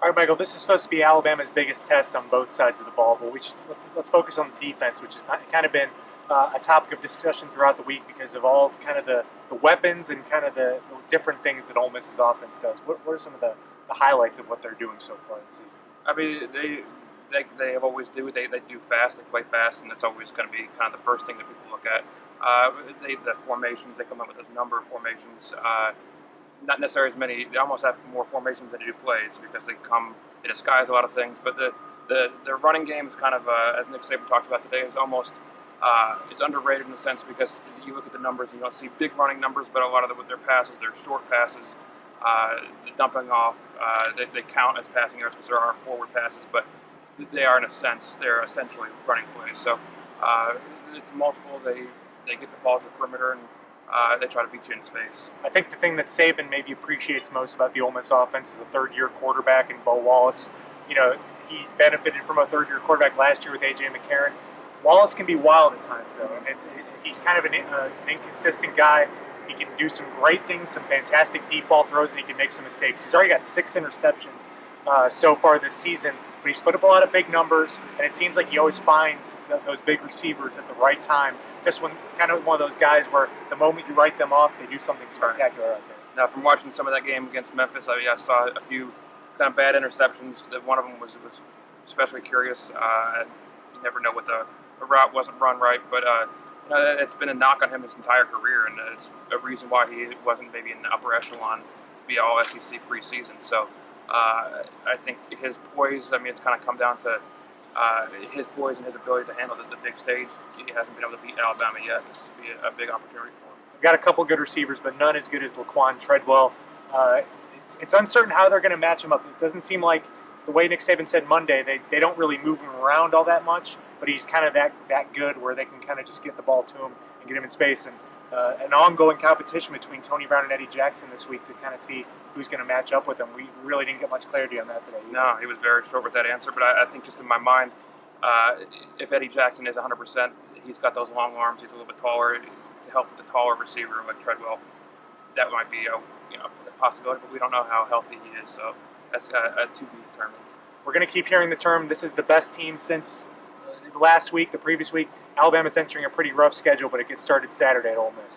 All right, Michael. This is supposed to be Alabama's biggest test on both sides of the ball, but let's focus on the defense, which has kind of been a topic of discussion throughout the week because of all kind of the weapons and kind of the different things that Ole Miss's offense does. What are some of the highlights of what they're doing so far this season? I mean, they have always do they do fast, they play fast, and that's always going to be kind of the first thing that people look at. The formations, they come up with a number of formations. Not necessarily as many. They almost have more formations than they do plays because they disguise a lot of things. But the running game is kind of as Nick Saban talked about today, is almost it's underrated in a sense because you look at the numbers and you don't see big running numbers, but a lot of their passes, they're short passes, the dumping off, they count as passing yards because there are forward passes, but they are in a sense they're essentially running plays. So it's multiple. They get the ball to the perimeter and they try to beat you in space. I think the thing that Saban maybe appreciates most about the Ole Miss offense is a third-year quarterback in Bo Wallace. You know, he benefited from a third-year quarterback last year with A.J. McCarron. Wallace can be wild at times, though, and he's kind of an inconsistent guy. He can do some great things, some fantastic deep ball throws, and he can make some mistakes. He's already got 6 interceptions so far this season, but he's put up a lot of big numbers, and it seems like he always finds those big receivers at the right time. Just when kind of one of those guys where the moment you write them off, they do something spectacular out there. Now, from watching some of that game against Memphis, I saw a few kind of bad interceptions. One of them was especially curious. You never know what the route wasn't run right, but it's been a knock on him his entire career, and it's a reason why he wasn't maybe in the upper echelon to be all SEC preseason. So I think his poise. I mean, it's kind of come down to his poise and his ability to handle the big stage. He hasn't been able to beat Alabama yet. This would be a big opportunity for him. We've got a couple good receivers, but none as good as Laquan Treadwell. It's uncertain how they're going to match him up. It doesn't seem like the way Nick Saban said Monday, they don't really move him around all that much, but he's kind of that good where they can kind of just get the ball to him and get him in space. And an ongoing competition between Tony Brown and Eddie Jackson this week to kind of see who's going to match up with him. We really didn't get much clarity on that today. No, he was very short with that answer, but I think just in my mind, if Eddie Jackson is 100%, he's got those long arms. He's a little bit taller. To help with the taller receiver like Treadwell, that might be a possibility, but we don't know how healthy he is, so that's to be determined. We're going to keep hearing the term, this is the best team since last week, the previous week. Alabama's entering a pretty rough schedule, but it gets started Saturday at Ole Miss.